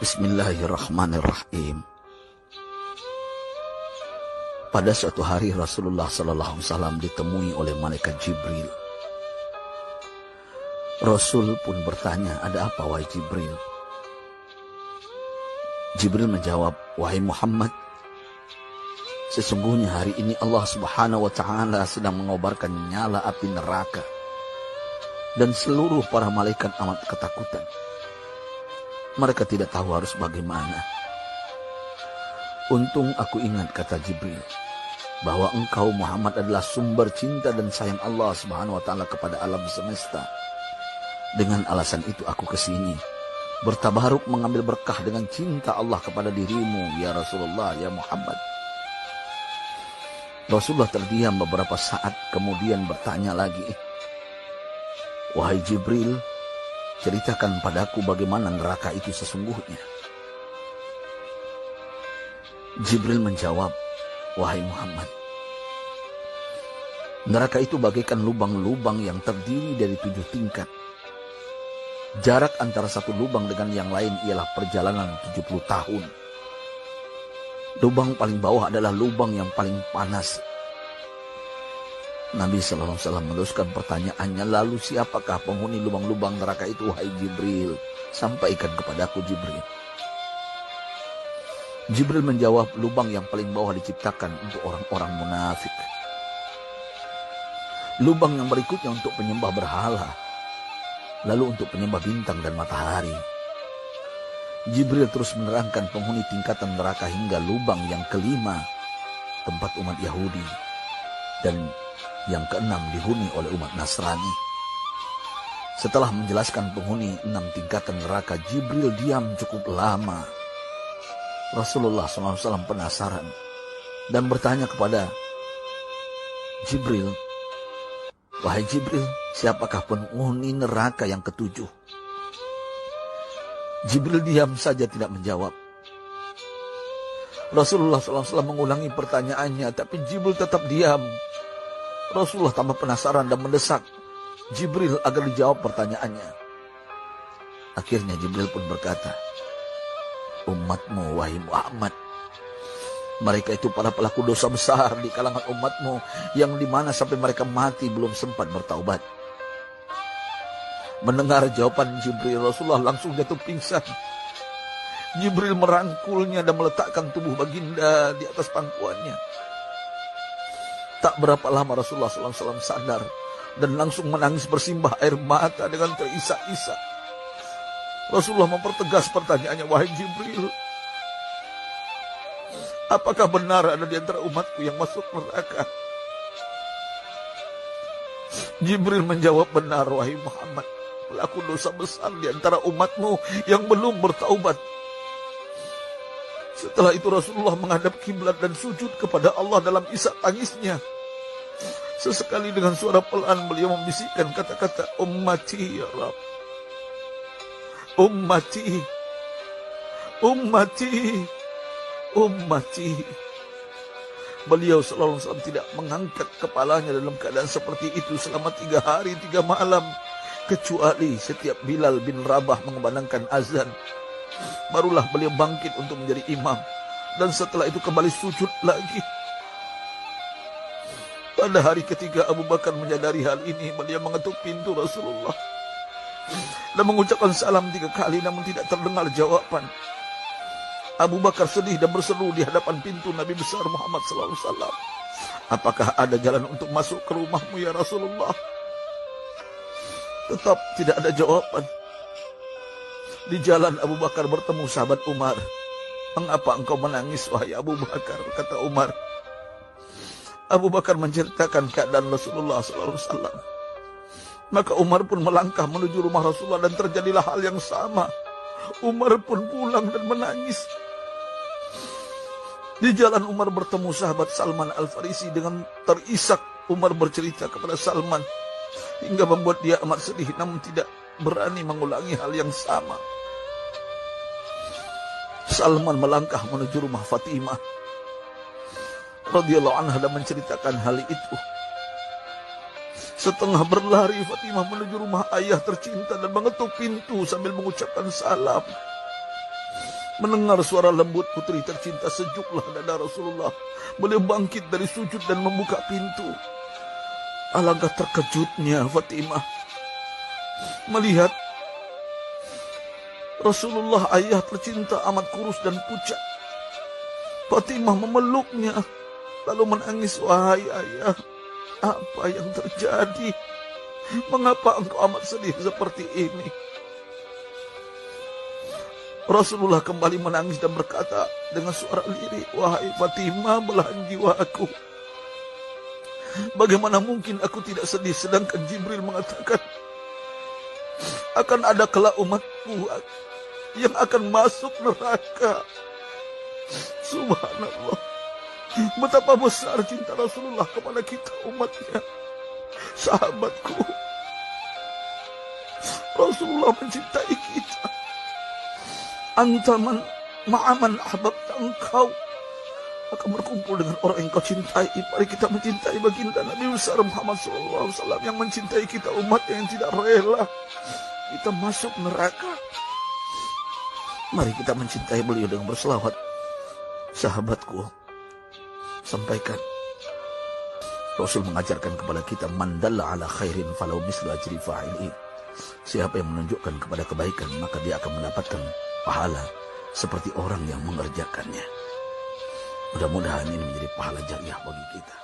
Bismillahirrahmanirrahim. Pada suatu hari Rasulullah SAW ditemui oleh malaikat Jibril. Rasul pun bertanya, "Ada apa wahai Jibril?" Jibril menjawab, "Wahai Muhammad, sesungguhnya hari ini Allah Subhanahu wa Ta'ala sedang mengobarkan nyala api neraka, dan seluruh para malaikat amat ketakutan. Mereka tidak tahu harus bagaimana. Untung aku ingat," kata Jibril, "bahwa engkau Muhammad adalah sumber cinta dan sayang Allah Subhanahu wa Ta'ala kepada alam semesta. Dengan alasan itu aku kesini, bertabaruk mengambil berkah dengan cinta Allah kepada dirimu, ya Rasulullah, ya Muhammad." Rasulullah terdiam beberapa saat, kemudian bertanya lagi, "Wahai Jibril, ceritakan padaku bagaimana neraka itu sesungguhnya." Jibril menjawab, "Wahai Muhammad, neraka itu bagaikan lubang-lubang yang terdiri dari 7 tingkat. Jarak antara satu lubang dengan yang lain ialah perjalanan 70 tahun. Lubang paling bawah adalah lubang yang paling panas." Nabi SAW meneruskan pertanyaannya, "Lalu siapakah penghuni lubang-lubang neraka itu, wahai Jibril? Sampaikan kepadaku, Jibril." Jibril menjawab, "Lubang yang paling bawah diciptakan untuk orang-orang munafik. Lubang yang berikutnya untuk penyembah berhala. Lalu untuk penyembah bintang dan matahari." Jibril terus menerangkan penghuni tingkatan neraka hingga lubang yang kelima, tempat umat Yahudi, dan yang keenam dihuni oleh umat Nasrani. Setelah menjelaskan penghuni 6 tingkatan neraka, Jibril diam cukup lama. Rasulullah SAW penasaran dan bertanya kepada Jibril, "Wahai Jibril, siapakah penghuni neraka yang ke-7?" Jibril diam saja tidak menjawab. Rasulullah SAW mengulangi pertanyaannya, tapi Jibril tetap diam. Rasulullah tambah penasaran dan mendesak Jibril agar dijawab pertanyaannya. Akhirnya Jibril pun berkata, "Umatmu, wahai Muhammad, mereka itu para pelaku dosa besar di kalangan umatmu, yang dimana sampai mereka mati belum sempat bertaubat." Mendengar jawaban Jibril, Rasulullah langsung jatuh pingsan. Jibril merangkulnya dan meletakkan tubuh baginda di atas pangkuannya. Tak berapa lama Rasulullah SAW sadar dan langsung menangis bersimbah air mata dengan terisak-isak. Rasulullah mempertegas pertanyaannya, "Wahai Jibril, apakah benar ada di antara umatku yang masuk neraka?" Jibril menjawab, "Benar, wahai Muhammad, pelaku dosa besar di antara umatmu yang belum bertaubat." Setelah itu Rasulullah menghadap kiblat dan sujud kepada Allah dalam isak tangisnya. Sesekali dengan suara pelan beliau membisikkan kata-kata, "Ummati ya Rabb, ummati, ummati, ummati." Beliau SAW tidak mengangkat kepalanya dalam keadaan seperti itu selama 3 hari 3 malam. Kecuali setiap Bilal bin Rabah mengumandangkan azan, barulah beliau bangkit untuk menjadi imam. Dan setelah itu kembali sujud lagi. Pada hari ketiga Abu Bakar menyadari hal ini. Beliau mengetuk pintu Rasulullah dan mengucapkan salam 3 kali, namun tidak terdengar jawaban. Abu Bakar sedih dan berseru di hadapan pintu Nabi besar Muhammad SAW, "Apakah ada jalan untuk masuk ke rumahmu ya Rasulullah?" Tetap tidak ada jawaban. Di jalan Abu Bakar bertemu sahabat Umar. "Mengapa engkau menangis, wahai Abu Bakar?" kata Umar. Abu Bakar menceritakan keadaan Rasulullah SAW. Maka Umar pun melangkah menuju rumah Rasulullah dan terjadilah hal yang sama. Umar pun pulang dan menangis. Di jalan Umar bertemu sahabat Salman Al-Farisi. Dengan terisak Umar bercerita kepada Salman hingga membuat dia amat sedih, namun tidak berani mengulangi hal yang sama. Salman melangkah menuju rumah Fatimah radhiyallahu anha dan menceritakan hal itu. Setengah berlari Fatimah menuju rumah ayah tercinta dan mengetuk pintu sambil mengucapkan salam. Mendengar suara lembut putri tercinta, sejuklah dada Rasulullah. Beliau bangkit dari sujud dan membuka pintu. Alangkah terkejutnya Fatimah melihat Rasulullah, ayah tercinta, amat kurus dan pucat. Fatimah memeluknya lalu menangis, "Wahai ayah, apa yang terjadi? Mengapa engkau amat sedih seperti ini?" Rasulullah kembali menangis dan berkata dengan suara lirih, "Wahai Fatimah, belahan jiwaku, bagaimana mungkin aku tidak sedih sedangkan Jibril mengatakan akan ada kelak umatku yang akan masuk neraka." Subhanallah, betapa besar cinta Rasulullah kepada kita umatnya. Sahabatku, Rasulullah mencintai kita. Antaman ma'aman ahbabta, engkau akan berkumpul dengan orang yang kau cintai. Mari kita mencintai baginda Nabi besar Muhammad SAW yang mencintai kita umat yang tidak rela kita masuk neraka. Mari kita mencintai beliau dengan berselawat. Sahabatku, sampaikan, Rasul mengajarkan kepada kita, "Man dalla ala khairin falau mislu ajri fa'ili." Siapa yang menunjukkan kepada kebaikan, maka dia akan mendapatkan pahala seperti orang yang mengerjakannya. Mudah-mudahan ini menjadi pahala jariah bagi kita.